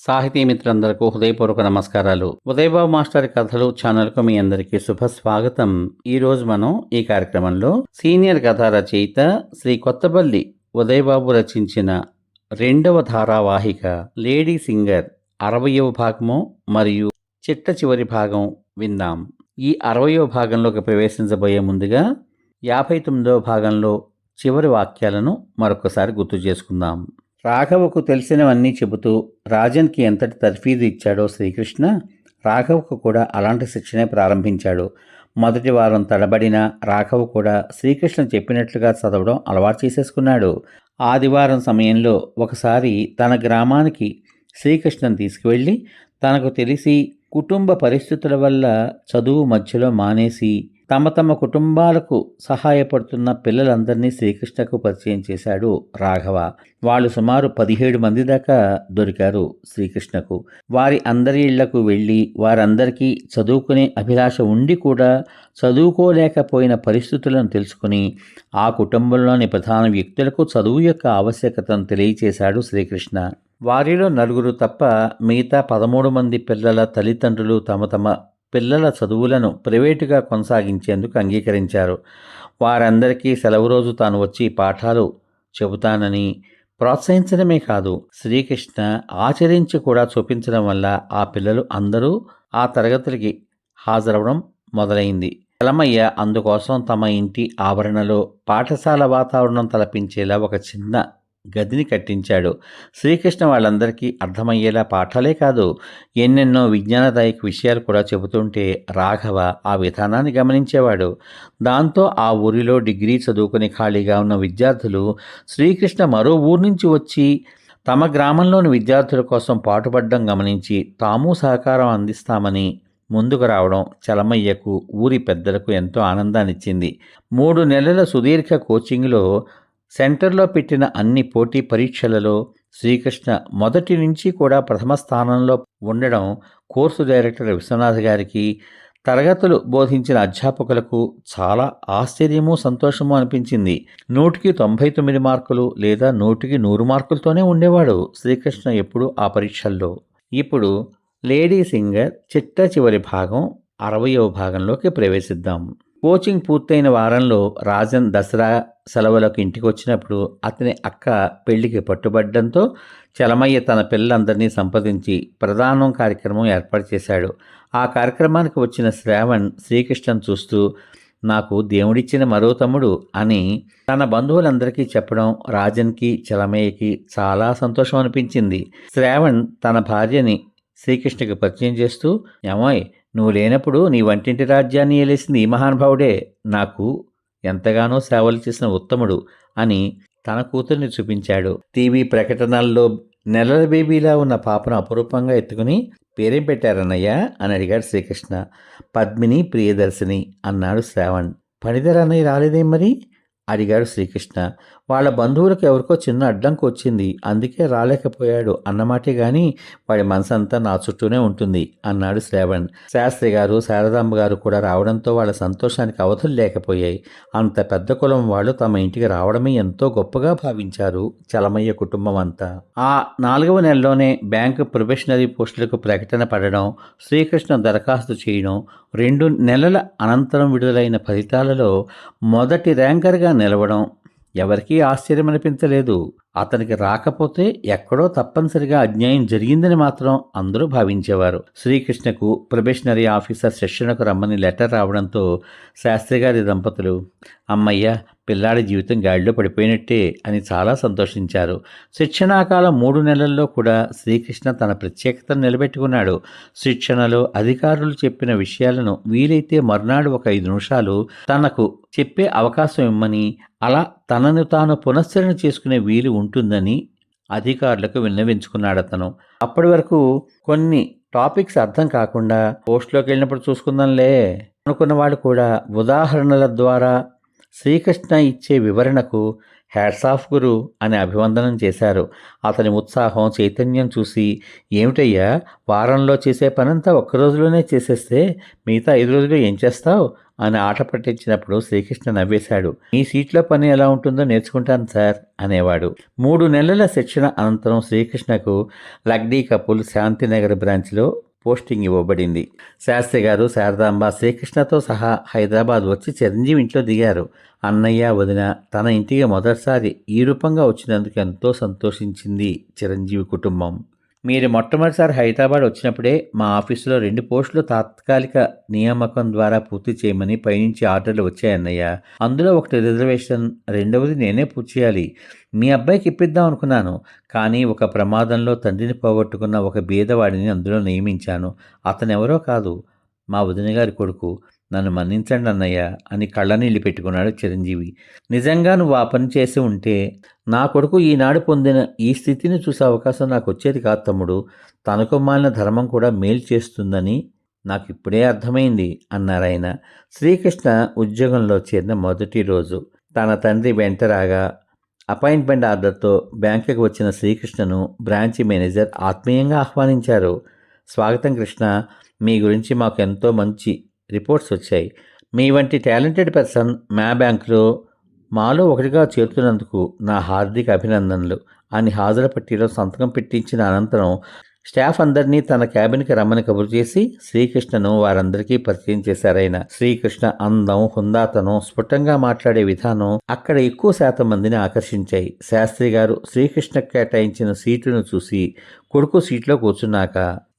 సాహితీ మిత్రులందరికీ హృదయపూర్వక నమస్కారాలు. ఉదయబాబు మాస్టర్ కథలు ఛానల్కు మీ అందరికీ శుభ స్వాగతం. ఈ రోజు మనం ఈ కార్యక్రమంలో సీనియర్ కథా రచయిత శ్రీ కొత్తపల్లి ఉదయబాబు రచించిన 2వ ధారావాహిక లేడీ సింగర్ 60వ భాగము మరియు చిట్ట చివరి భాగం విందాం. ఈ 60వ భాగంలోకి ప్రవేశించబోయే ముందుగా 59వ భాగంలో చివరి వాక్యాలను మరొకసారి గుర్తు చేసుకుందాం. రాఘవకు తెలిసినవన్నీ చెబుతూ రాజన్కి ఎంతటి తర్ఫీదు ఇచ్చాడో శ్రీకృష్ణ, రాఘవకు కూడా అలాంటి శిక్షణే ప్రారంభించాడు. మొదటి వారం తడబడినా రాఘవ కూడా శ్రీకృష్ణ చెప్పినట్లుగా చదవడం అలవాటు చేసేసుకున్నాడు. ఆదివారం సమయంలో ఒకసారి తన గ్రామానికి శ్రీకృష్ణను తీసుకువెళ్ళి తనకు తెలిసి కుటుంబ పరిస్థితుల వల్ల చదువు మధ్యలో మానేసి తమ కుటుంబాలకు సహాయపడుతున్న పిల్లలందరినీ శ్రీకృష్ణకు పరిచయం చేశాడు రాఘవ. వాళ్ళు సుమారు 17 మంది దాకా దొరికారు శ్రీకృష్ణకు. వారి అందరి ఇళ్లకు వెళ్ళి వారందరికీ చదువుకునే అభిలాష ఉండి కూడా చదువుకోలేకపోయిన పరిస్థితులను తెలుసుకుని ఆ కుటుంబంలోని ప్రధాన వ్యక్తులకు చదువు యొక్క ఆవశ్యకతను తెలియచేశాడు శ్రీకృష్ణ. వారిలో 4 తప్ప మిగతా 13 మంది పిల్లల తల్లిదండ్రులు తమ పిల్లల చదువులను ప్రైవేటుగా కొనసాగించేందుకు అంగీకరించారు. వారందరికీ సెలవు రోజు తాను వచ్చి పాఠాలు చెబుతానని ప్రోత్సహించడమే కాదు, శ్రీకృష్ణ ఆచరించి కూడా చూపించడం వల్ల ఆ పిల్లలు అందరూ ఆ తరగతులకి హాజరవడం మొదలైంది. చలమయ్య అందుకోసం తమ ఇంటి ఆవరణలో పాఠశాల వాతావరణం తలపించేలా ఒక చిన్న గదిని కట్టించాడు. శ్రీకృష్ణ వాళ్ళందరికీ అర్థమయ్యేలా పాఠాలే కాదు, ఎన్నెన్నో విజ్ఞానదాయక విషయాలు కూడా చెబుతుంటే రాఘవ ఆ విధానాన్ని గమనించేవాడు. దాంతో ఆ ఊరిలో డిగ్రీ చదువుకుని ఖాళీగా ఉన్న విద్యార్థులు శ్రీకృష్ణ మరో ఊరు నుంచి వచ్చి తమ గ్రామంలోని విద్యార్థుల కోసం పాటుపడడం గమనించి తాము సహకారం అందిస్తామని ముందుకు రావడం చలమయ్యకు ఊరి పెద్దలకు ఎంతో ఆనందాన్నిచ్చింది. 3 నెలల సుదీర్ఘ కోచింగ్లో సెంటర్లో పెట్టిన అన్ని పోటీ పరీక్షలలో శ్రీకృష్ణ మొదటి నుంచి కూడా ప్రథమ స్థానంలో ఉండడం కోర్సు డైరెక్టర్ విశ్వనాథ్ గారికి, తరగతులు బోధించిన అధ్యాపకులకు చాలా ఆశ్చర్యము సంతోషము అనిపించింది. 100కి 99 మార్కులు లేదా 100కి 100 మార్కులతోనే ఉండేవాడు శ్రీకృష్ణ ఎప్పుడు ఆ పరీక్షల్లో. ఇప్పుడు లేడీ సింగర్ చిట్ట చివరి భాగం 60వ భాగంలోకి ప్రవేశిద్దాం. కోచింగ్ పూర్తయిన వారంలో రాజన్ దసరా సెలవులకు ఇంటికి వచ్చినప్పుడు అతని అక్క పెళ్లికి పట్టుబడ్డంతో చలమయ్య తన పిల్లలందరినీ సంప్రదించి ప్రధానం కార్యక్రమం ఏర్పాటు చేశాడు. ఆ కార్యక్రమానికి వచ్చిన శ్రావణ్ శ్రీకృష్ణను చూస్తూ నాకు దేవుడిచ్చిన మరో తమ్ముడు అని తన బంధువులందరికీ చెప్పడం రాజన్కి చలమయ్యకి చాలా సంతోషం అనిపించింది. శ్రావణ్ తన భార్యని శ్రీకృష్ణకి పరిచయం చేస్తూ, ఏమోయ్, నువ్వు లేనప్పుడు నీ వంటింటి రాజ్యాన్ని ఏలేసింది ఈ మహానుభావుడే, నాకు ఎంతగానో సేవలు చేసిన ఉత్తముడు అని తన కూతుర్ని చూపించాడు. టీవీ ప్రకటనల్లో నెలల బేబీలా ఉన్న పాపను అపురూపంగా ఎత్తుకుని పేరేం పెట్టారన్నయ్య అని అడిగాడు శ్రీకృష్ణ. పద్మిని ప్రియదర్శిని అన్నాడు శ్రావణ్. పనిదర్ అన్నయ్య రాలేదేం మరి అడిగాడు శ్రీకృష్ణ. వాళ్ళ బంధువులకు ఎవరికో చిన్న అడ్డంకి వచ్చింది, అందుకే రాలేకపోయాడు అన్నమాటే గాని వాడి మనసంతా నా చుట్టూనే ఉంటుంది అన్నాడు శ్రావణ్. శాస్త్రి గారు శారదాంబ గారు కూడా రావడంతో వాళ్ళ సంతోషానికి అవధులు లేకపోయాయి. అంత పెద్ద కులం వాళ్ళు తమ ఇంటికి రావడమే ఎంతో గొప్పగా భావించారు చలమయ్య కుటుంబం అంతా. ఆ 4వ నెలలోనే బ్యాంకు ప్రొబేషనరీ పోస్టులకు ప్రకటన పడడం, శ్రీకృష్ణ దరఖాస్తు చేయడం, 2 నెలల అనంతరం విడుదలైన ఫలితాలలో మొదటి ర్యాంకర్గా నిలవడం ఎవరికీ ఆశ్చర్యం అనిపించలేదు. అతనికి రాకపోతే ఎక్కడో తప్పనిసరిగా అన్యాయం జరిగిందని మాత్రం అందరూ భావించేవారు. శ్రీకృష్ణకు ప్రొబేషనరీ ఆఫీసర్ శిక్షణకు రమ్మని లెటర్ రావడంతో శాస్త్రిగారి దంపతులు అమ్మయ్య, పిల్లాడి జీవితం గాడిలో పడిపోయినట్టే అని చాలా సంతోషించారు. శిక్షణాకాలం 3 నెలల్లో కూడా శ్రీకృష్ణ తన ప్రత్యేకతను నిలబెట్టుకున్నాడు. శిక్షణలో అధికారులు చెప్పిన విషయాలను వీలైతే మర్నాడు ఒక 5 నిమిషాలు తనకు చెప్పే అవకాశం ఇమ్మని, అలా తనను తాను పునశ్చరణ చేసుకునే వీలు ఉంటుందని అధికారులకు విన్నవించుకున్నాడతను. అప్పటి వరకు కొన్ని టాపిక్స్ అర్థం కాకుండా పోస్టులోకి వెళ్ళినప్పుడు చూసుకుందాంలే అనుకున్నవాడు కూడా ఉదాహరణల ద్వారా శ్రీకృష్ణ ఇచ్చే వివరణకు హ్యాట్స్ ఆఫ్ గురు అని అభివందనం చేశారు. అతని ఉత్సాహం చైతన్యం చూసి, ఏమిటయ్యా వారంలో చేసే పనంతా ఒక్క రోజులోనే చేసేస్తే మిగతా 5 రోజులు ఏం చేస్తావు అని ఆట పట్టించినప్పుడు శ్రీకృష్ణ నవ్వేశాడు. మీ సీట్లో పని ఎలా ఉంటుందో నేర్చుకుంటాను సార్ అనేవాడు. 3 నెలల శిక్షణ అనంతరం శ్రీకృష్ణకు లక్డీ కపూల్ శాంతినగర్ బ్రాంచ్లో పోస్టింగ్ ఇవ్వబడింది. శాస్త్రి గారు, శారదాంబ శ్రీకృష్ణతో సహా హైదరాబాద్ వచ్చి చిరంజీవి ఇంట్లో దిగారు. అన్నయ్య, వదిన తన ఇంటికి మొదటిసారి ఈ రూపంగా వచ్చినందుకు ఎంతో సంతోషించింది చిరంజీవి కుటుంబం. మీరు మొట్టమొదటిసారి హైదరాబాద్ వచ్చినప్పుడే మా ఆఫీసులో 2 పోస్టులు తాత్కాలిక నియామకం ద్వారా పూర్తి చేయమని పైనుంచి ఆర్డర్లు వచ్చాయన్నయ్య. అందులో ఒకటి రిజర్వేషన్, రెండవది నేనే పూర్తి చేయాలి. మీ అబ్బాయికి ఇప్పిద్దాం అనుకున్నాను, కానీ ఒక ప్రమాదంలో తండ్రిని పోగొట్టుకున్న ఒక బీదవాడిని అందులో నియమించాను. అతనెవరో కాదు, మా వదిన గారి కొడుకు. నన్ను మన్నించండి అన్నయ్య అని కళ్ళనీళ్ళు పెట్టుకున్నాడు చిరంజీవి. నిజంగా నువ్వు ఆ పని చేసి ఉంటే నా కొడుకు ఈనాడు పొందిన ఈ స్థితిని చూసే అవకాశం నాకు వచ్చేది కాదు తమ్ముడు. తనకు మాలిన ధర్మం కూడా మేలు చేస్తుందని నాకు ఇప్పుడే అర్థమైంది అన్నారాయన. శ్రీకృష్ణ ఉద్యోగంలో చేరిన మొదటి రోజు తన తండ్రి వెంట రాగా అపాయింట్మెంట్ ఆర్డర్తో బ్యాంకుకి వచ్చిన శ్రీకృష్ణను బ్రాంచ్ మేనేజర్ ఆత్మీయంగా ఆహ్వానించారు. స్వాగతం కృష్ణ, మీ గురించి మాకు ఎంతో మంచి రిపోర్ట్స్ వచ్చాయి. మీ వంటి టాలెంటెడ్ పర్సన్ మా బ్యాంకులో మాలో ఒకటిగా చేరుతున్నందుకు నా హార్దిక అభినందనలు అని హాజరు పట్టీలో సంతకం పెట్టించిన అనంతరం స్టాఫ్ అందరినీ తన క్యాబిన్కి రమ్మని కబురు చేసి శ్రీకృష్ణను వారందరికీ పరిచయం చేశారాయన. శ్రీకృష్ణ అందం, హుందాతనం, స్ఫుటంగా మాట్లాడే విధానం అక్కడ ఎక్కువ శాతం మందిని ఆకర్షించాయి. శాస్త్రి గారు శ్రీకృష్ణ కేటాయించిన సీటును చూసి కొడుకు సీట్లో కూర్చున్నాక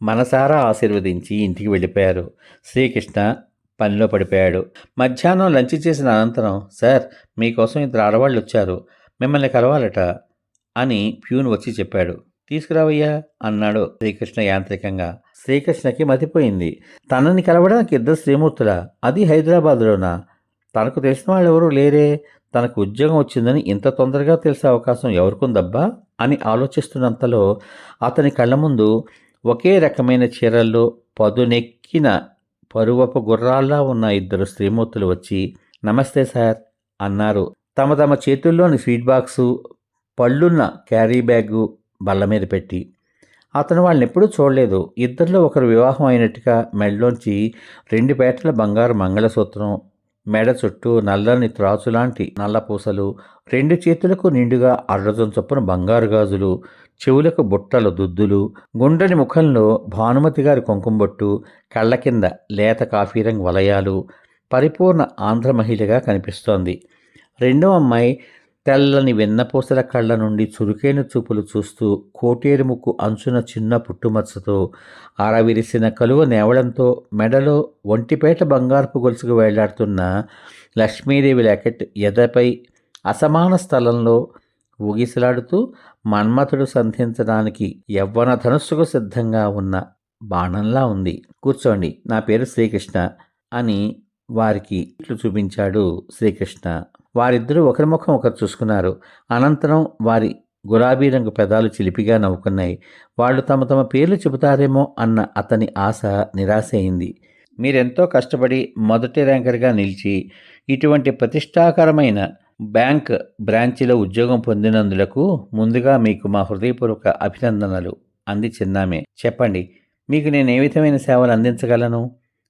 మనసారా ఆశీర్వదించి ఇంటికి వెళ్ళిపోయారు. శ్రీకృష్ణ పనిలో పడిపోయాడు. మధ్యాహ్నం లంచ్ చేసిన అనంతరం, సార్ మీకోసం 2 ఆడవాళ్ళు వచ్చారు, మిమ్మల్ని కలవాలట అని ప్యూన్ వచ్చి చెప్పాడు. తీసుకురావయ్యా అన్నాడు శ్రీకృష్ణ యాంత్రికంగా. శ్రీకృష్ణకి మతిపోయింది. తనని కలవడానికి 2 శ్రీమూర్తులా? అది హైదరాబాద్లోనా? తనకు తెలిసిన వాళ్ళు ఎవరూ లేరే. తనకు ఉద్యోగం వచ్చిందని ఇంత తొందరగా తెలిసే అవకాశం ఎవరికుందబ్బా అని ఆలోచిస్తున్నంతలో అతని కళ్ళ ముందు ఒకే రకమైన చీరల్లో పదునెక్కిన పరువపు గుర్రాల్లా ఉన్న 2 స్త్రీమూర్తులు వచ్చి నమస్తే సార్ అన్నారు. తమ తమ చేతుల్లోని స్వీట్ బాక్సు, పళ్ళున్న క్యారీ బ్యాగు బల్ల మీద పెట్టి. అతను వాళ్ళని ఎప్పుడూ చూడలేదు. ఇద్దరిలో ఒకరు వివాహం అయినట్టుగా మెడలోంచి 2 పేటల బంగారు మంగళసూత్రం, మెడ చుట్టూ నల్లని త్రాచులాంటి నల్ల పూసలు, 2 చేతులకు నిండుగా అర్రజం చొప్పున బంగారు గాజులు, చెవులకు బుట్టలు దుద్దులు, గుండ్రని ముఖంలో భానుమతి గారి కుంకుమబొట్టు, కళ్ళ కింద లేత కాఫీ రంగు వలయాలు, పరిపూర్ణ ఆంధ్ర మహిళగా కనిపిస్తోంది. రెండో అమ్మాయి తెల్లని వెన్నపూసల కళ్ళ నుండి చురుకైన చూపులు చూస్తూ కోటేరు ముక్కు అంచున చిన్న పుట్టుమచ్చతో ఆరవిరిసిన కలువ నేవడంతో మెడలో ఒంటిపేట బంగారపు గొలుసుకు వేలాడుతున్న లక్ష్మీదేవి లాకెట్ ఎదపై అసమాన స్థలంలో ఊగిసలాడుతూ మన్మథుడు సంధించడానికి యవ్వన ధనుస్సుకు సిద్ధంగా ఉన్న బాణంలా ఉంది. కూర్చోండి, నా పేరు శ్రీకృష్ణ అని వారికి ఇట్లు చూపించాడు శ్రీకృష్ణ. వారిద్దరూ ఒకరి ముఖం ఒకరు చూసుకున్నారు. అనంతరం వారి గులాబీ రంగు పెదాలు చిలిపిగా నవ్వుకున్నాయి. వాళ్ళు తమ తమ పేర్లు చెబుతారేమో అన్న అతని ఆశ నిరాశ అయింది. మీరెంతో కష్టపడి మొదటి ర్యాంకర్గా నిలిచి ఇటువంటి ప్రతిష్టాకరమైన బ్యాంక్ బ్రాంచీలో ఉద్యోగం పొందినందులకు ముందుగా మీకు మా హృదయపూర్వక అభినందనలు అంది చిన్నామే. చెప్పండి, మీకు నేను ఏ విధమైన సేవలు అందించగలను?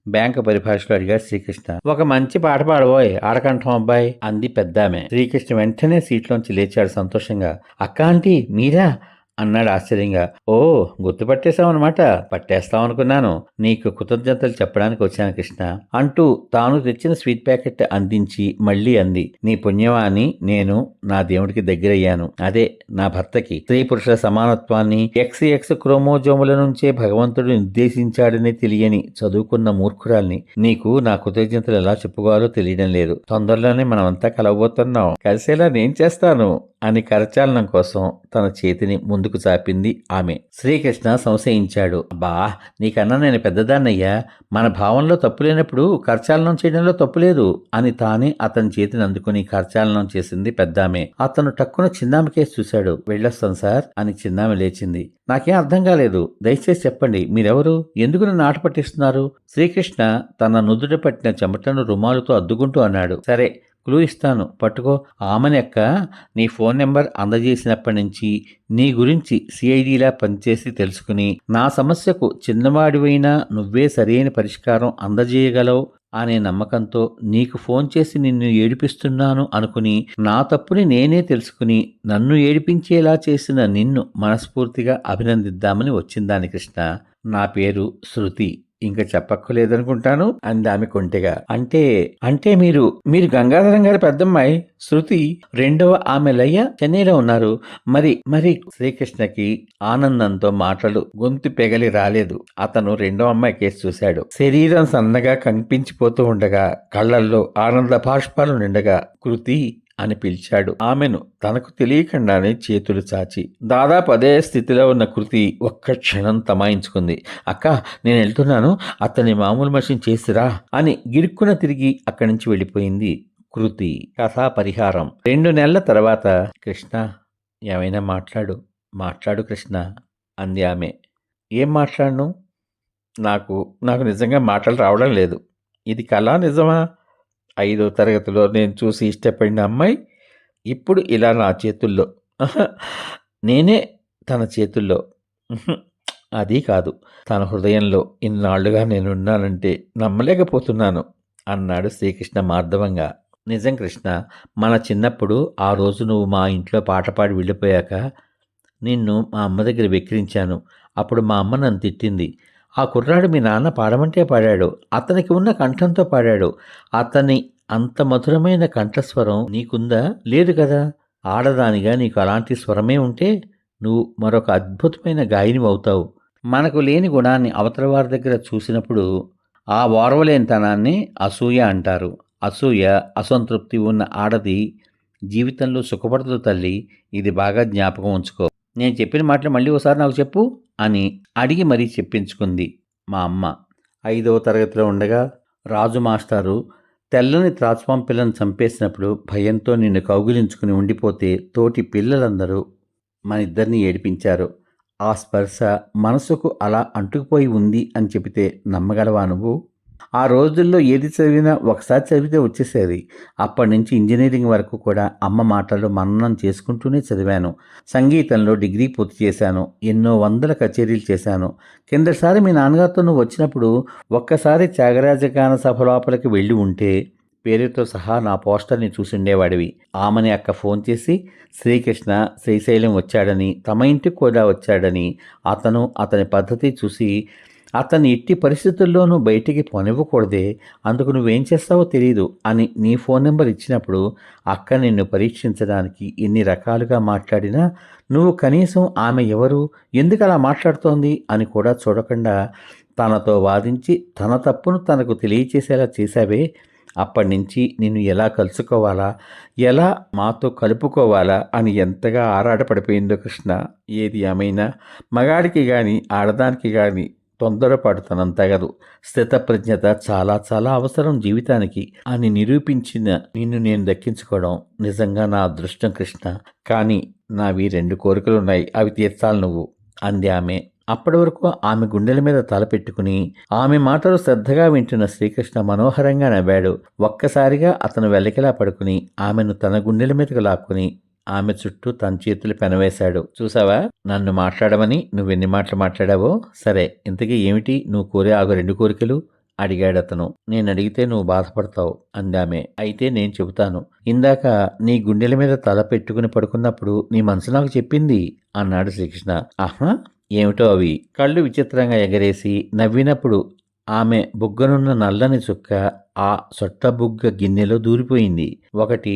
బ్యాంకు పరిభాషలో అడిగాడు శ్రీకృష్ణ. ఒక మంచి పాట పాడబోయ్, ఆడకంఠం అబ్బాయి అంది పెద్దామె. శ్రీకృష్ణ వెంటనే సీట్లోంచి లేచాడు సంతోషంగా. అక్క ఆంటీ మీరా అన్నాడు ఆశ్చర్యంగా. ఓ, గుర్తుపట్టేశావన్నమాట. పట్టేస్తామనుకున్నాను. నీకు కృతజ్ఞతలు చెప్పడానికి వచ్చాను కృష్ణ అంటూ తాను తెచ్చిన స్వీట్ ప్యాకెట్ అందించి మళ్ళీ అంది. నీ పుణ్యమా అని నేను నా దేవుడికి దగ్గరయ్యాను. అదే నా భర్తకి. స్త్రీ పురుష సమానత్వాన్ని XX క్రోమోజోముల నుంచే భగవంతుడు నిర్దేశించాడని తెలియని చదువుకున్న మూర్ఖురాల్ని. నీకు నా కృతజ్ఞతలు ఎలా చెప్పుకోవాలో తెలియడం లేదు. తొందరలోనే మనమంతా కలవబోతున్నాం. కలిసేలా నేను చేస్తాను అని కరచాలనం కోసం తన చేతిని ముందుకు చాపింది ఆమె. శ్రీకృష్ణ సంశయించాడు. అబ్బా, నీకన్నా నేను పెద్దదాన్నయ్యా. మన భావంలో తప్పు లేనప్పుడు కరచాలనం చేయడంలో తప్పులేదు అని తానే అతని చేతిని అందుకుని కరచాలనం చేసింది పెద్దామె. అతను టక్కున చిన్నామెకేసి చూశాడు. వెళ్ళొస్తాను సార్ అని చిన్నామె లేచింది. నాకేం అర్థం కాలేదు, దయచేసి చెప్పండి, మీరెవరు? ఎందుకు నన్ను ఆట పట్టిస్తున్నారు? శ్రీకృష్ణ తన నుదుట పట్టిన చెమటను రుమాలుతో అద్దుకుంటూ అన్నాడు. సరే, క్లూ ఇస్తాను, పట్టుకో. ఆమెని అక్క నీ ఫోన్ నెంబర్ అందజేసినప్పటి నుంచి నీ గురించి CIDలా పనిచేసి తెలుసుకుని నా సమస్యకు చిన్నవాడివైనా నువ్వే సరైన పరిష్కారం అందజేయగలవు అనే నమ్మకంతో నీకు ఫోన్ చేసి నిన్ను ఏడిపిస్తున్నాను అనుకుని నా తప్పుని నేనే తెలుసుకుని నన్ను ఏడిపించేలా చేసిన నిన్ను మనస్ఫూర్తిగా అభినందిద్దామని వచ్చిందాని కృష్ణ. నా పేరు శృతి. ఇంక చెప్పక్కర్లేదనుకుంటాను అంది ఆమె కొంటెగా. అంటే అంటే మీరు గంగాధరం గారి పెద్దమ్మాయి శృతి. రెండవ ఆమె లయ్య చెన్నైలో ఉన్నారు. మరి శ్రీకృష్ణకి ఆనందంతో మాటలు గొంతు పెగలి రాలేదు. అతను రెండవ అమ్మాయి కేసు చూశాడు. శరీరం సన్నగా కనిపించిపోతూ ఉండగా కళ్ళల్లో ఆనంద బాష్పాలు నిండగా కృతి అని పిలిచాడు. ఆమెను తనకు తెలియకుండానే చేతులు చాచి. దాదాపు అదే స్థితిలో ఉన్న కృతి ఒక్క క్షణం తమాయించుకుంది. అక్క, నేను వెళ్తున్నాను, అతన్ని మామూలు మనిషిని చేసిరా అని గిరుక్కున తిరిగి అక్కడి నుంచి వెళ్ళిపోయింది కృతి. కథా పరిహారం. 2 నెలల తర్వాత, కృష్ణ ఏమైనా మాట్లాడు కృష్ణ అంది ఆమె. ఏం మాట్లాడను? నాకు నిజంగా మాటలు రావడం లేదు. ఇది కళ నిజమా? 5వ తరగతిలో నేను చూసి ఇష్టపడిన అమ్మాయి ఇప్పుడు ఇలా నా చేతుల్లో. నేనే తన చేతుల్లో. అది కాదు, తన హృదయంలో ఇన్నాళ్లుగా నేనున్నానంటే నమ్మలేకపోతున్నాను అన్నాడు శ్రీకృష్ణ మార్దవంగా. నిజం కృష్ణ, మన చిన్నప్పుడు ఆ రోజు నువ్వు మా ఇంట్లో పాట పాడి వెళ్ళిపోయాక నిన్ను మా అమ్మ దగ్గర వెక్కిరించాను. అప్పుడు మా అమ్మ నన్ను తిట్టింది. ఆ కుర్రాడు మీ నాన్న పాడమంటే పాడాడు. అతనికి ఉన్న కంఠంతో పాడాడు. అతని అంత మధురమైన కంఠస్వరం నీకుందా? లేదు కదా. ఆడదానిగా నీకు అలాంటి స్వరమే ఉంటే నువ్వు మరొక అద్భుతమైన గాయని అవుతావు. మనకు లేని గుణాన్ని అవతల వారి దగ్గర చూసినప్పుడు ఆ ఓర్వలేనితనాన్ని అసూయ అంటారు. అసూయ, అసంతృప్తి ఉన్న ఆడది జీవితంలో సుఖపడదు తల్లి. ఇది బాగా జ్ఞాపకం ఉంచుకో. నేను చెప్పిన మాటలు మళ్ళీ ఒకసారి నాకు చెప్పు అని అడిగి మరీ చెప్పించుకుంది మా అమ్మ. 5వ తరగతిలో ఉండగా రాజు మాస్టారు తెల్లని త్రాచుపాం పిల్లను చంపేసినప్పుడు భయంతో నిన్ను కౌగిలించుకుని ఉండిపోతే తోటి పిల్లలందరూ మన ఇద్దరిని ఏడిపించారు. ఆ స్పర్శ మనసుకు అలా అంటుకుపోయి ఉంది అని చెబితే నమ్మగలవా నువ్వు? ఆ రోజుల్లో ఏది చదివినా ఒకసారి చదివితే వచ్చేసేది. అప్పటి నుంచి ఇంజనీరింగ్ వరకు కూడా అమ్మ మాటలు మననం చేసుకుంటూనే చదివాను. సంగీతంలో డిగ్రీ పూర్తి చేశాను. ఎన్నో వందల కచేరీలు చేశాను. కిందసారి మీ నాన్నగారితో నువ్వు వచ్చినప్పుడు ఒక్కసారి త్యాగరాజ గాన సభ లోపలికి వెళ్ళి ఉంటే పేరుతో సహా నా పోస్టర్ని చూసిండేవాడివి. ఆమెని అక్క ఫోన్ చేసి శ్రీకృష్ణ శ్రీశైలం వచ్చాడని, తమ ఇంటికి కూడా వచ్చాడని, అతని పద్ధతి చూసి అతన్ని ఎట్టి పరిస్థితుల్లోనూ బయటికి పోనివ్వకూడదే, అందుకు నువ్వేం చేస్తావో తెలీదు అని నీ ఫోన్ నెంబర్ ఇచ్చినప్పుడు అక్క నిన్ను పరీక్షించడానికి ఎన్ని రకాలుగా మాట్లాడినా నువ్వు కనీసం ఆమె ఎవరు, ఎందుకు అలా మాట్లాడుతోంది అని కూడా చూడకుండా తనతో వాదించి తన తప్పును తనకు తెలియచేసేలా చేశావే. అప్పటి నుంచి నిన్ను ఎలా కలుసుకోవాలా, ఎలా మాతో కలుపుకోవాలా అని ఎంతగా ఆరాటపడిపోయిందో కృష్ణ. ఏది ఏమైనా మగాడికి కానీ ఆడదానికి కానీ తొందరపాటుతనం తగదు. స్థితప్రజ్ఞత చాలా చాలా అవసరం జీవితానికి అని నిరూపించిన నిన్ను నేను దక్కించుకోవడం నిజంగా నా అదృష్టం కృష్ణ. కానీ నావి 2 కోరికలున్నాయి, అవి తీర్చాలి నువ్వు అంది ఆమె. అప్పటి వరకు ఆమె గుండెల మీద తల పెట్టుకుని ఆమె మాటలు శ్రద్ధగా వింటున్న శ్రీకృష్ణ మనోహరంగా నవ్వాడు. ఒక్కసారిగా అతను వెల్లకిలా పడుకుని ఆమెను తన గుండెల మీదకు లాక్కుని ఆమె చుట్టూ తన చేతులు పెనవేశాడు. చూసావా, నన్ను మాట్లాడమని నువ్వెన్ని మాటలు మాట్లాడావో. సరే, ఇంతకీ ఏమిటి నువ్వు కోరే ఆ 2 కోరికలు అడిగాడతను. నేను అడిగితే నువ్వు బాధపడతావు అందామె. అయితే నేను చెబుతాను. ఇందాక నీ గుండెల మీద తల పెట్టుకుని పడుకున్నప్పుడు నీ మనసు నాకు చెప్పింది అన్నాడు శ్రీకృష్ణ. ఆహా, ఏమిటో అవి? కళ్ళు విచిత్రంగా ఎగరేసి నవ్వినప్పుడు ఆమె బుగ్గనున్న నల్లని చుక్క ఆ సొట్ట బుగ్గ గిన్నెలో దూరిపోయింది. ఒకటి,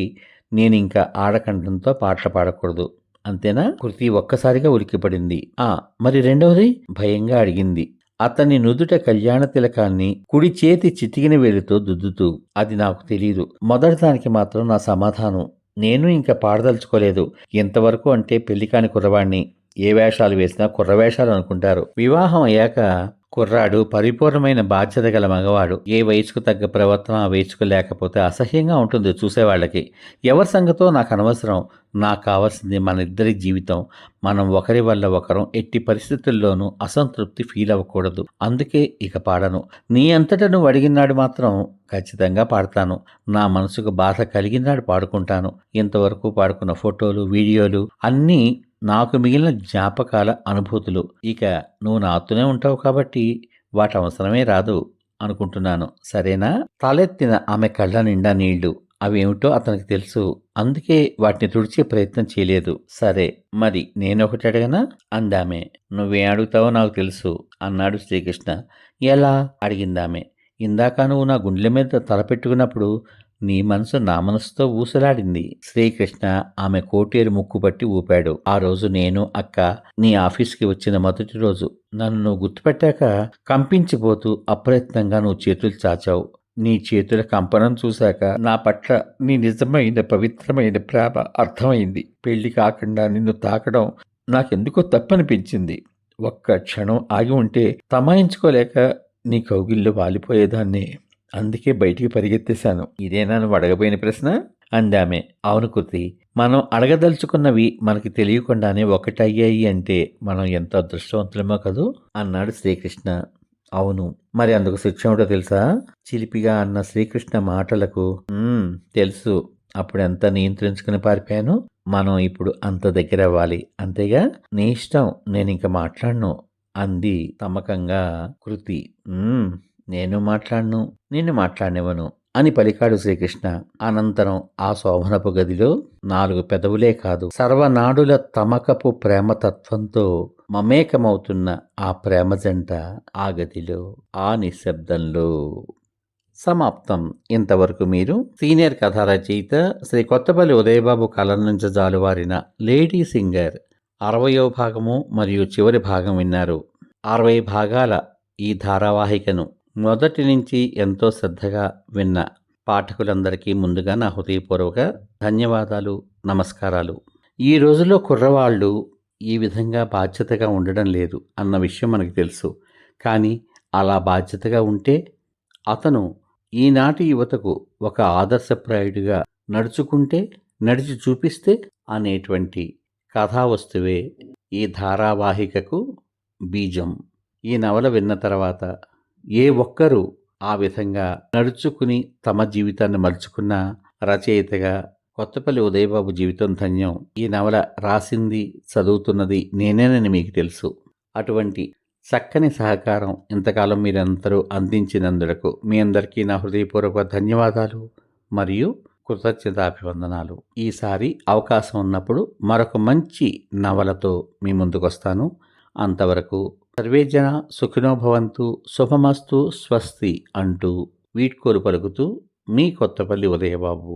నేనింక ఆడకంఠంతో పాటలు పాడకూడదు, అంతేనా? కృతి ఒక్కసారిగా ఉలిక్కిపడింది. మరి రెండవది? భయంగా అడిగింది. అతని నుదుట కళ్యాణ తిలకాన్ని కుడి చేతి చిటికిన వేలితో దుద్దుతూ. అది నాకు తెలీదు. మొదటి దానికి మాత్రం నా సమాధానం. నేను ఇంకా పాడదలుచుకోలేదు. ఎంతవరకు అంటే పెళ్లికాని కుర్రవాణ్ణి. ఏ వేషాలు వేసినా కుర్రవేషాలు అనుకుంటారు. వివాహం అయ్యాక కుర్రాడు పరిపూర్ణమైన బాధ్యత గల మగవాడు. ఏ వయసుకు తగ్గ ప్రవర్తన ఆ వయసుకు లేకపోతే అసహ్యంగా ఉంటుంది చూసేవాళ్ళకి. ఎవరి సంగతో నాకు అనవసరం. నాకు కావాల్సింది మన ఇద్దరి జీవితం. మనం ఒకరి వల్ల ఒకరం ఎట్టి పరిస్థితుల్లోనూ అసంతృప్తి ఫీల్ అవ్వకూడదు. అందుకే ఇక పాడను. నీ అంతటా నువ్వు అడిగినాడు మాత్రం ఖచ్చితంగా పాడతాను. నా మనసుకు బాధ కలిగినాడు పాడుకుంటాను. ఇంతవరకు పాడుకున్న ఫోటోలు, వీడియోలు అన్నీ నాకు మిగిలిన జ్ఞాపకాల అనుభూతులు. ఇక నువ్వు నాతోనే ఉంటావు కాబట్టి వాటి అవసరమే రాదు అనుకుంటున్నాను. సరేనా? తలెత్తిన ఆమె కళ్ళ నిండా నీళ్లు. అవేమిటో అతనికి తెలుసు. అందుకే వాటిని తుడిచే ప్రయత్నం చేయలేదు. సరే, మరి నేనొకటి అడగనా? అందామె. నువ్వేం అడుగుతావో నాకు తెలుసు అన్నాడు శ్రీకృష్ణ. ఎలా? అడిగిందామె. ఇందాక నువ్వు నా గుండెల మీద తల పెట్టుకున్నప్పుడు నీ మనసు నా మనసుతో ఊసలాడింది. శ్రీకృష్ణ ఆమె కోటేరు ముక్కు పట్టి ఊపాడు. ఆ రోజు నేను, అక్క నీ ఆఫీస్కి వచ్చిన మొదటి రోజు. నన్ను నువ్వు గుర్తుపెట్టాక కంపించిపోతూ అప్రయత్నంగా నువ్వు చేతులు చాచావు. నీ చేతుల కంపనం చూశాక నా పట్ల నీ నిజమైన పవిత్రమైన ప్రేమ అర్థమైంది. పెళ్లి కాకుండా నిన్ను తాకడం నాకెందుకో తప్పనిపించింది. ఒక్క క్షణం ఆగి ఉంటే తమాయించుకోలేక నీ కౌగిల్లో వాలిపోయేదాన్ని. అందుకే బయటికి పరిగెత్తేశాను. ఇదేనా నువ్వు అడగబోయిన ప్రశ్న? అందామె. అవును కృతి, మనం అడగదలుచుకున్నవి మనకి తెలియకుండానే ఒకటయ్యాయి అంటే మనం ఎంత అదృష్టవంతులమో కదూ అన్నాడు శ్రీకృష్ణ. అవును, మరి అందుకు శిక్ష ఏమిటో తెలుసా? చిలిపిగా అన్న శ్రీకృష్ణ మాటలకు తెలుసు. అప్పుడెంత నియంత్రించుకుని పారిపోయాను. మనం ఇప్పుడు అంత దగ్గర అవ్వాలి, అంతేగా? నీ ఇష్టం, నేనింక మాట్లాడను అంది తమకంగా కృతి. నేను మాట్లాడను, నిన్ను మాట్లాడనివ్వను అని పలికాడు శ్రీకృష్ణ. అనంతరం ఆ శోభనపు గదిలో 4 పెదవులే కాదు, సర్వనాడుల తమకపు ప్రేమతత్వంతో మమేకమవుతున్న ఆ ప్రేమ జంట ఆ గదిలో, ఆ నిశ్శబ్దంలో. సమాప్తం. ఇంతవరకు మీరు సీనియర్ కథా రచయిత శ్రీ కొత్తపల్లి ఉదయబాబు కలం నుంచి జాలువారిన లేడీ సింగర్ 60వ భాగము మరియు చివరి భాగం విన్నారు. 60 భాగాల ఈ ధారావాహికను మొదటి నుంచి ఎంతో శ్రద్ధగా విన్న పాఠకులందరికీ ముందుగా నా హృదయపూర్వక ధన్యవాదాలు, నమస్కారాలు. ఈ రోజుల్లో కుర్రవాళ్ళు ఈ విధంగా బాధ్యతగా ఉండడం లేదు అన్న విషయం మనకు తెలుసు. కానీ అలా బాధ్యతగా ఉంటే అతను ఈనాటి యువతకు ఒక ఆదర్శప్రాయుడిగా నడిచి చూపిస్తే అనేటువంటి కథా వస్తువే ఈ ధారావాహికకు బీజం. ఈ నవల విన్న తర్వాత ఏ ఒక్కరూ ఆ విధంగా నడుచుకుని తమ జీవితాన్ని మలుచుకున్న రచయితగా కొత్తపల్లి ఉదయబాబు జీవితం ధన్యం. ఈ నవల రాసింది, చదువుతున్నది నేనేనని మీకు తెలుసు. అటువంటి చక్కని సహకారం ఇంతకాలం మీరందరూ అందించినందుకు మీ అందరికీ నా హృదయపూర్వక ధన్యవాదాలు మరియు కృతజ్ఞతాభివందనాలు. ఈసారి అవకాశం ఉన్నప్పుడు మరొక మంచి నవలతో మీ ముందుకొస్తాను. అంతవరకు సర్వే జన సుఖినో భవంతు, శుభమస్తు, స్వస్తి అంటూ వీడ్కోలు పలుకుతూ మీ కొత్తపల్లి ఉదయబాబు.